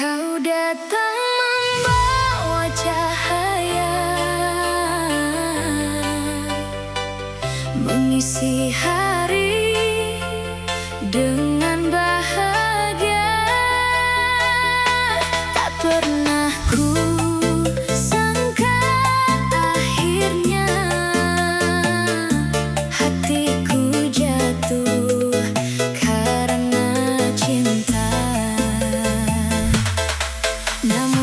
Kau datang membawa cahaya, mengisi hari dengan bahagia. Tak pernah ku sangka akhirnya hatiku jatuh karena cinta. Namun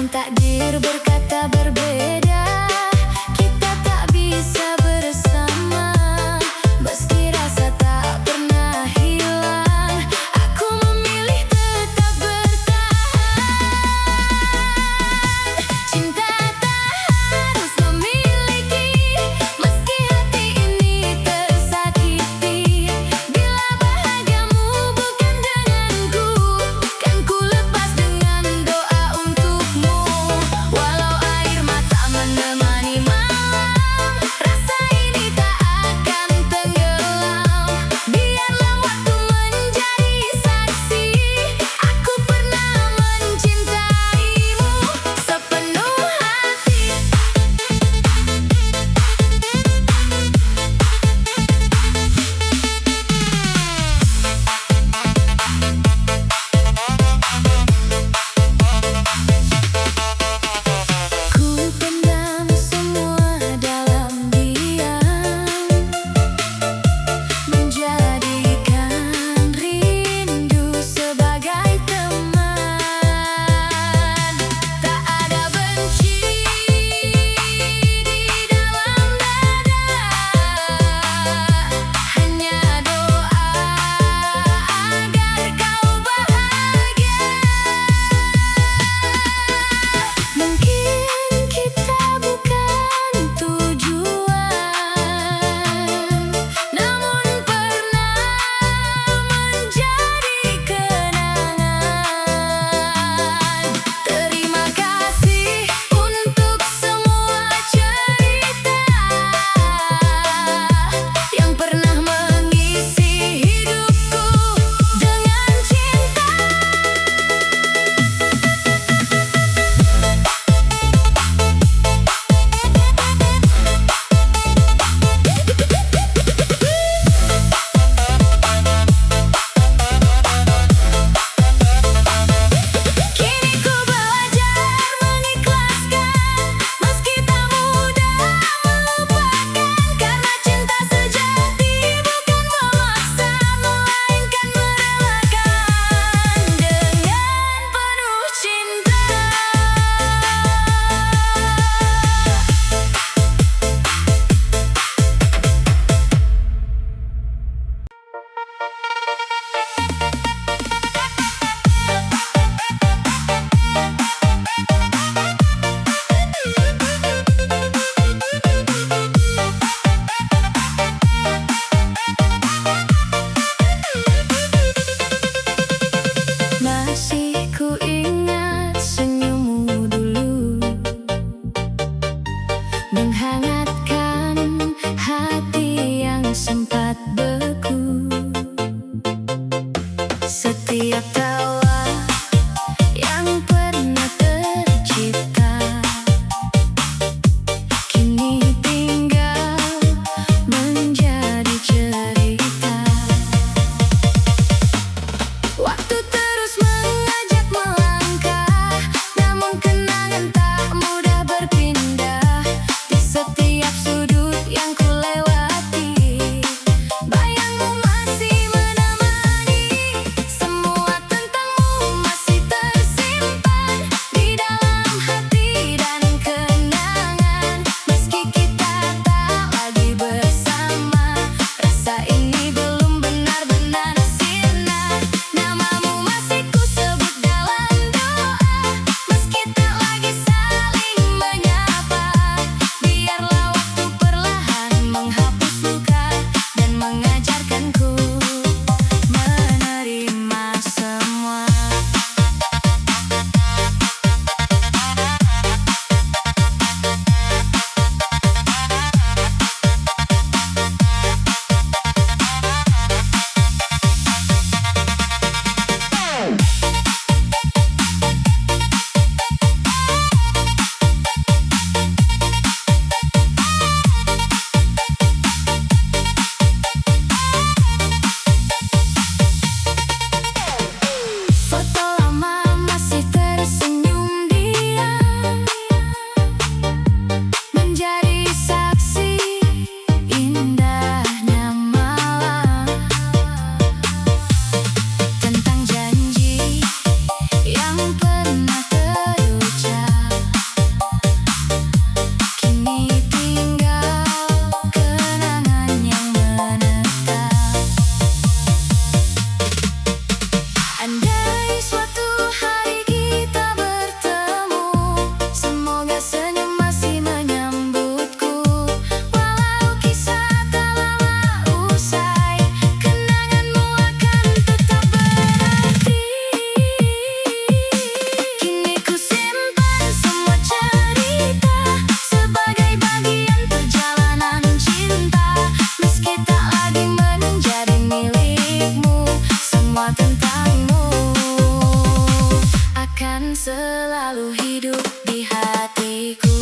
selalu hidup di hatiku.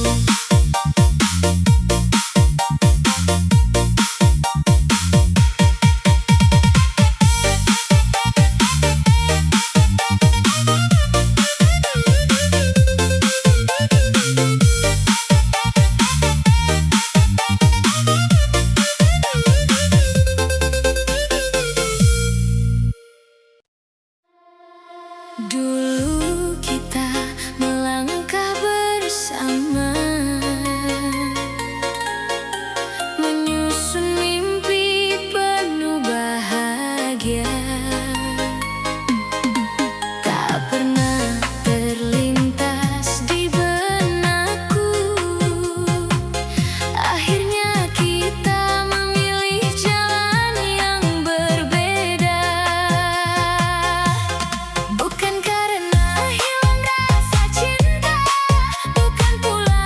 Dulu kita melangkah bersama, menyusun mimpi penuh bahagia. Tak pernah terlintas di benakku, akhirnya kita memilih jalan yang berbeda. Bukan karena hilang rasa cinta, bukan pula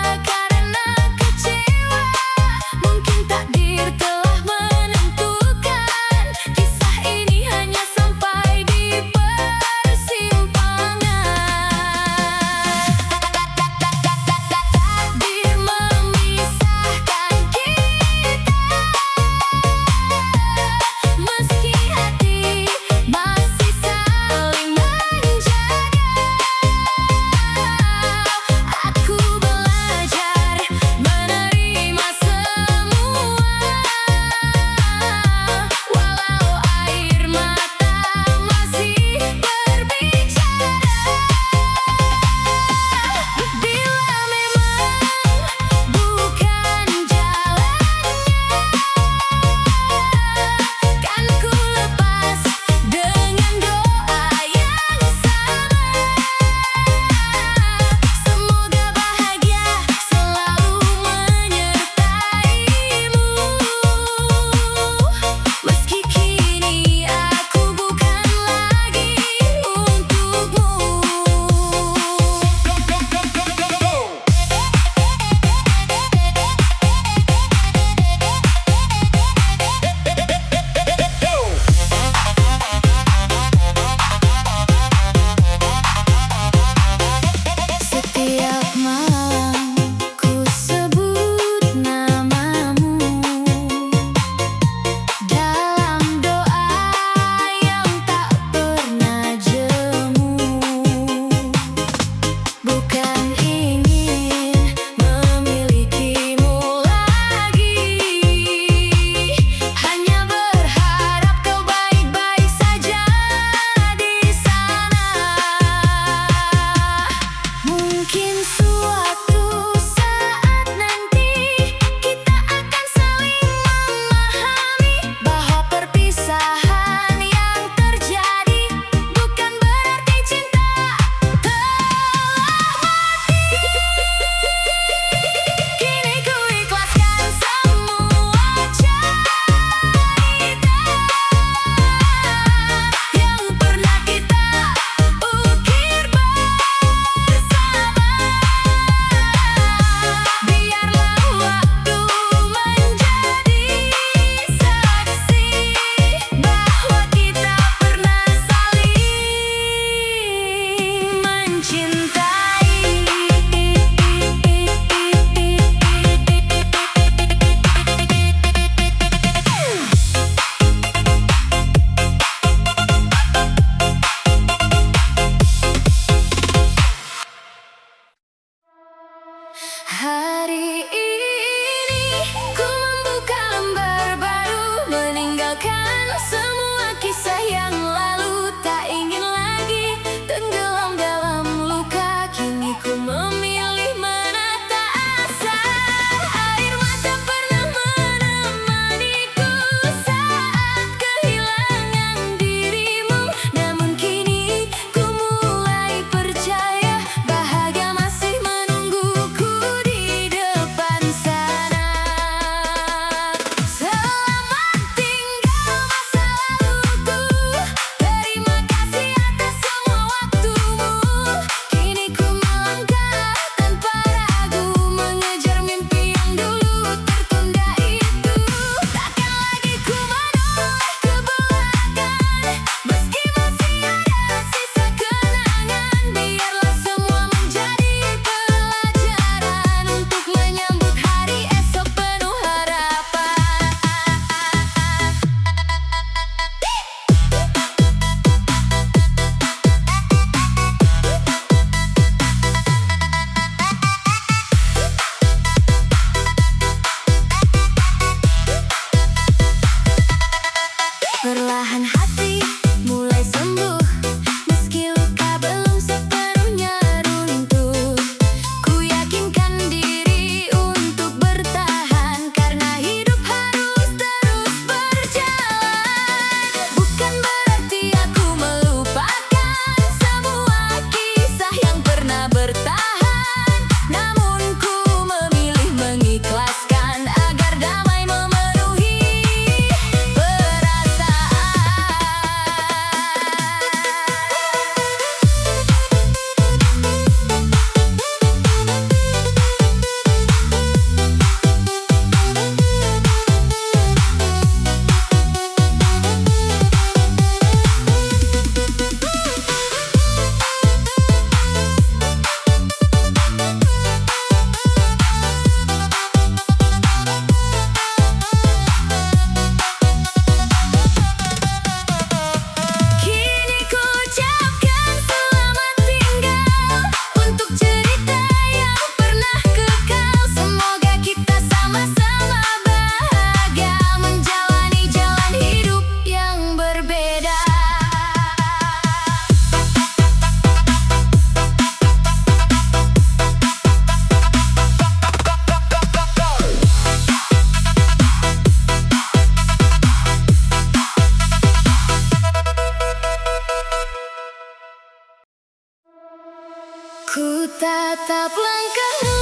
Ku tatap langkahmu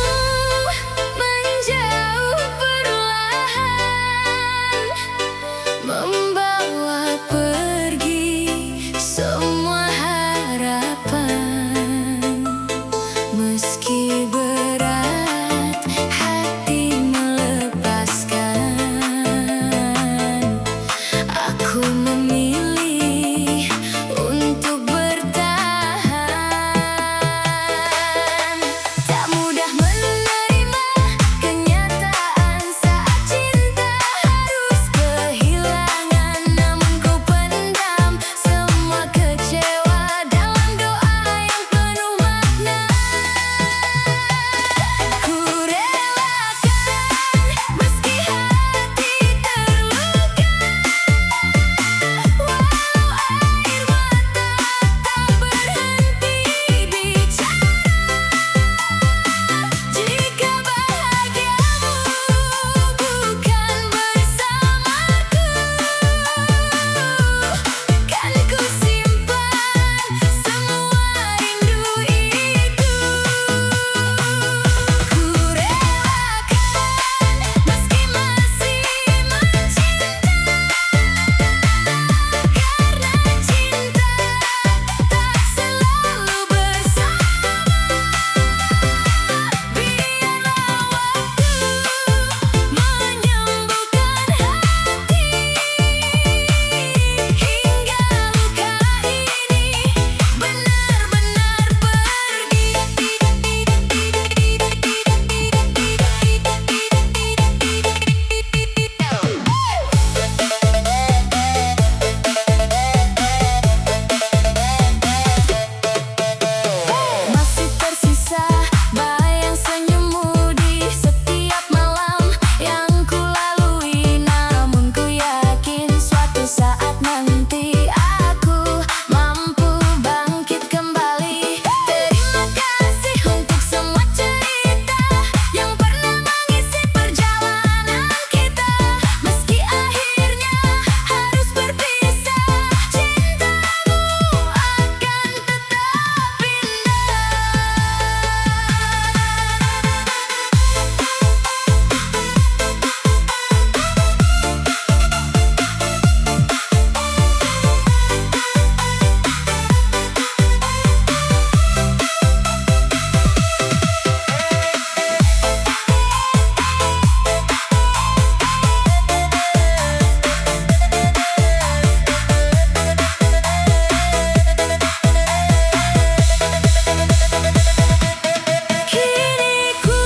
menjauh perlahan, membawa pergi semua harapan. Meski berat hati melepaskan, aku memilih untuk bertahan. Tak mudah menerima kenyataan saat cinta harus kehilangan, namun ku pendam semua kecewa dalam doa yang penuh makna. Ku relakan meski hati terluka, walau air mata tak berhenti bicara. Jika bahagiamu bukan bersamaku, kan ku simpan semua rindu itu. Ku relakan meski masih mencinta, karena cinta tak selalu bersama. Biarlah waktu menyembuhkan hati, hingga luka ini benar-benar pergi. Masih tersisa bayang senyummu di setiap malam yang ku lalui, namun ku yakin suatu saat nanti aku mampu bangkit kembali. Terima kasih untuk semua cerita yang pernah mengisi perjalanan kita. Meski akhirnya harus berpisah, cintamu akan tetap indah. Kini ku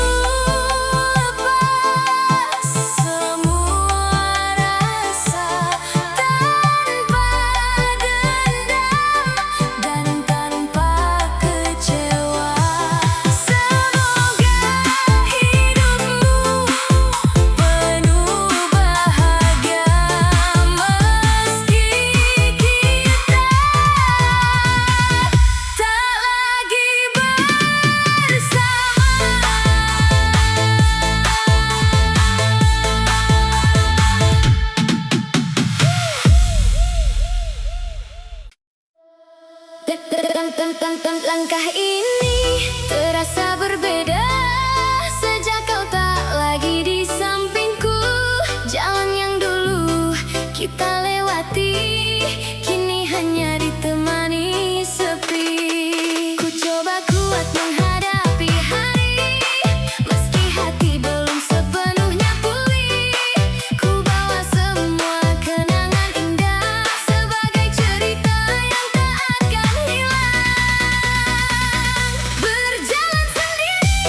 lepas semua rasa tanpa dendam dan tanpa kecewa. Semoga hidupmu penuh bahagia meski kita tak lagi bersama. Langkah ini terasa berbeda sejak kau tak lagi di sampingku. Jalan yang dulu kita lewati kini hanya ditemani sepi. Ku coba kuat menghadapi hari, meski hati belum sepenuhnya pulih. Ku bawa semua kenangan indah sebagai cerita yang tak akan hilang. Berjalan sendiri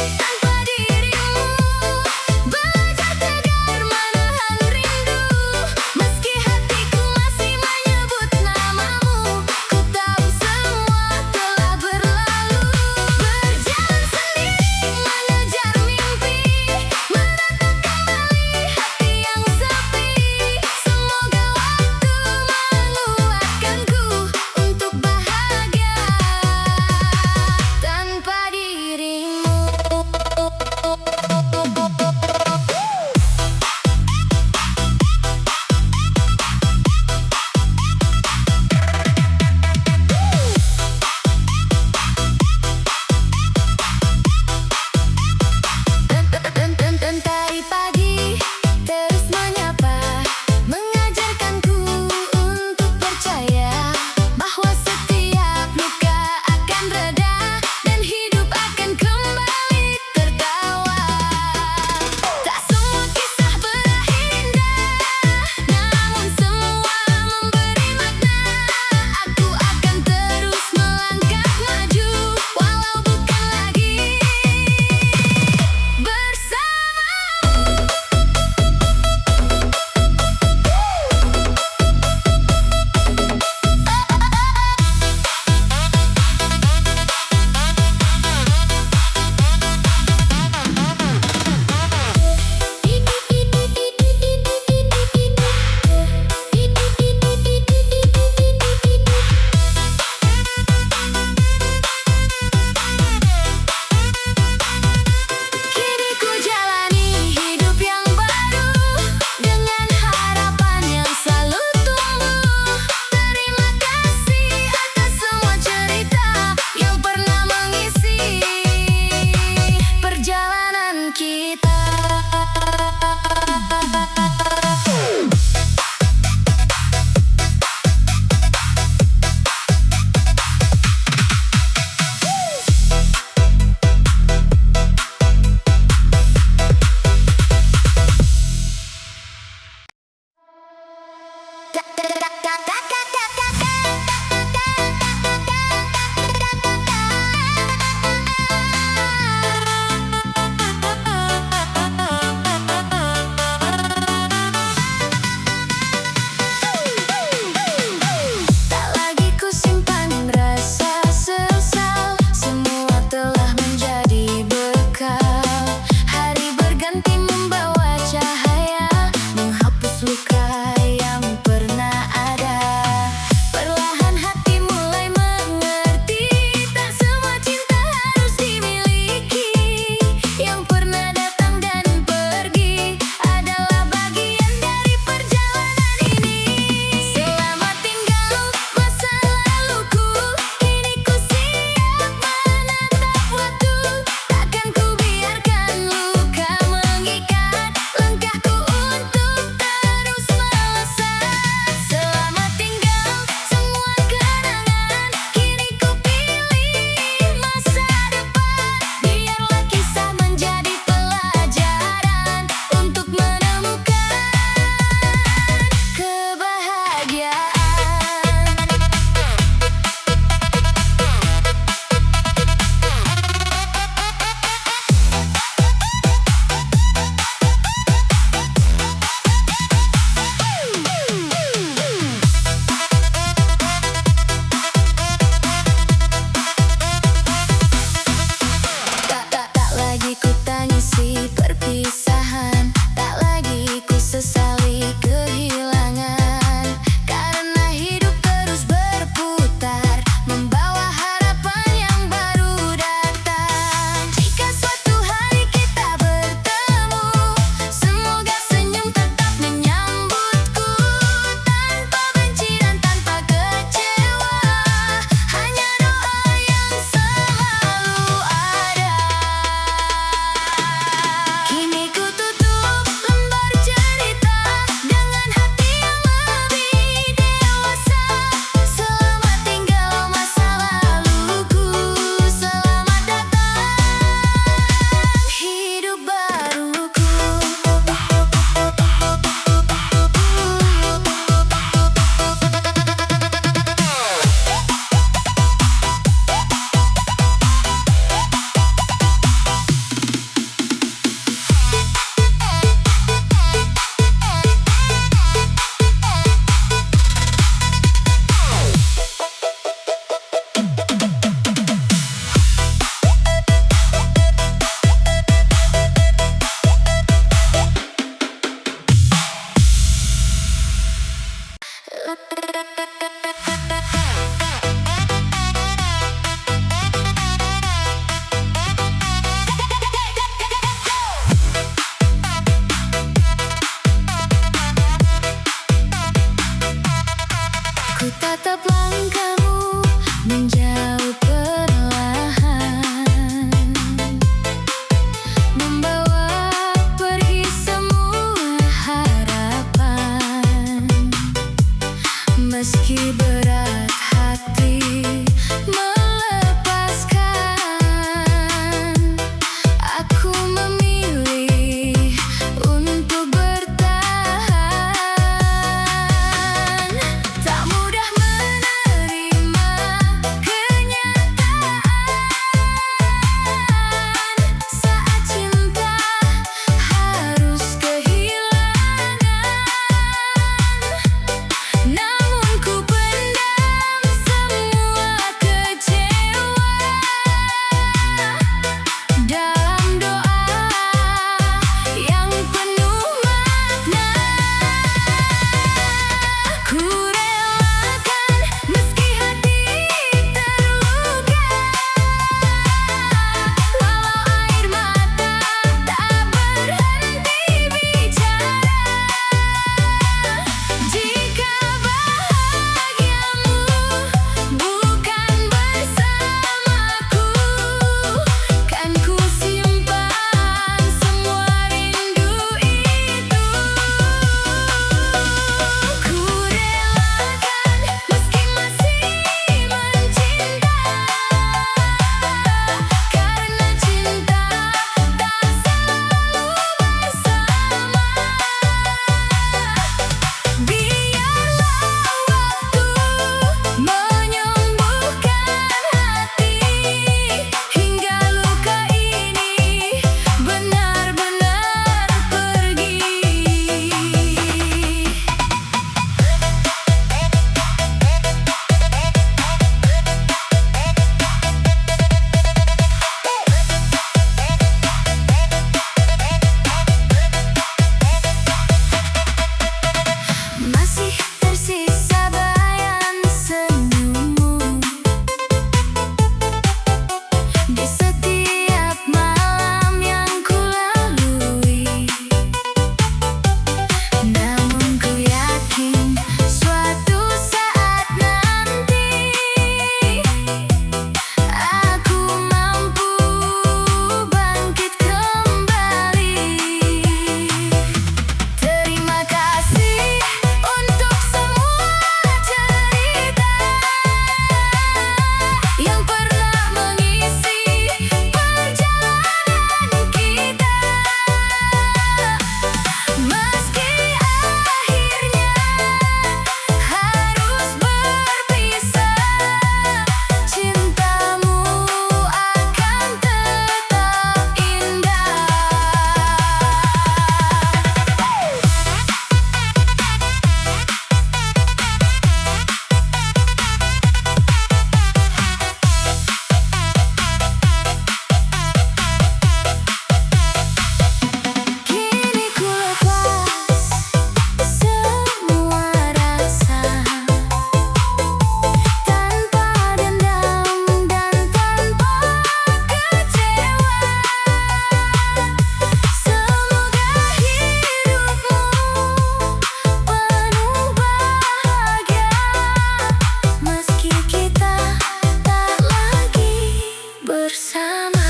bersama.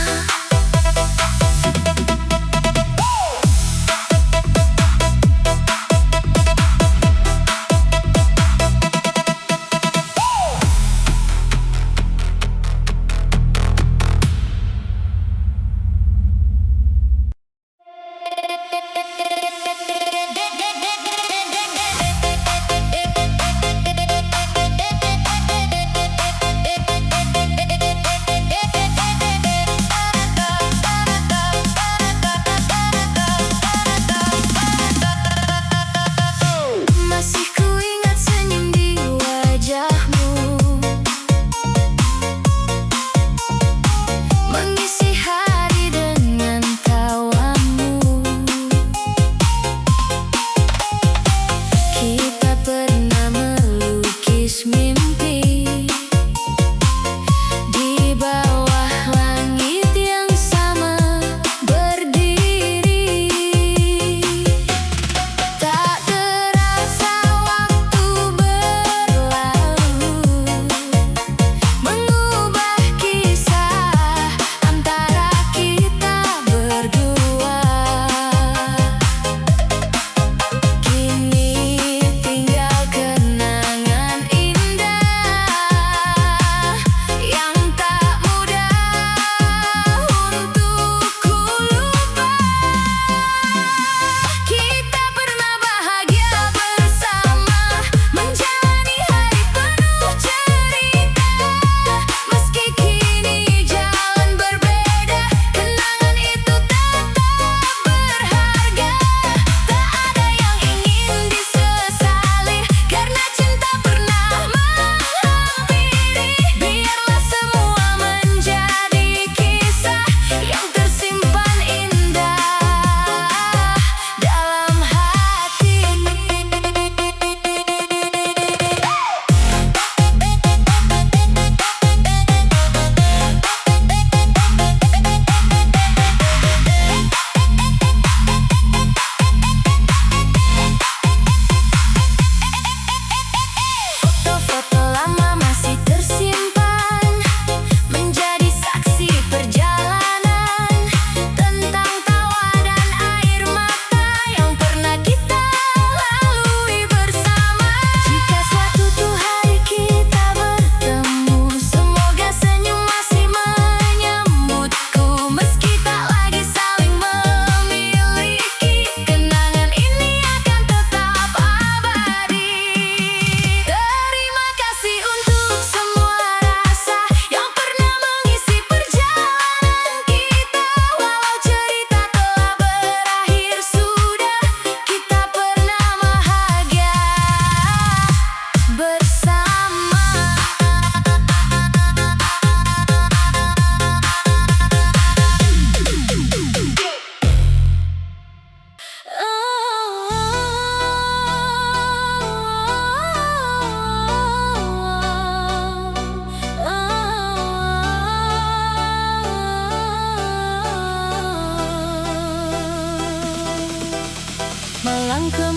Masih kuingat senyum di wajahmu, mengisi hari dengan tawamu. Kita pernah melukis mimpi di bawah langit yang sama berdiri. Tak terasa waktu berlalu, mengubah kisah antara kita berdua. Kini tinggal kenangan indah yang tak mudah untuk ku lupa. Kita pernah bahagia bersama, menjalani hari penuh cerita. Meski kini jalan berbeda, kenangan itu tetap berharga. Tak ada yang ingin disesali, karena cinta pernah menghampiri. Biarlah semua menjadi kisah yang tersimpan indah dalam hati. Foto-foto lama masih tersimpan, menjadi saksi perjalanan, tentang tawa dan air mata yang pernah kita lalui bersama. Jika suatu hari kita bertemu, semoga senyum masih menyambutku. Meski tak lagi saling memiliki, kenangan ini akan tetap abadi. Terima kasih untuk semua rasa yang pernah mengisi perjalanan kita. Walau cerita telah berakhir sudah, kita pernah bahagia bersama. Melangkah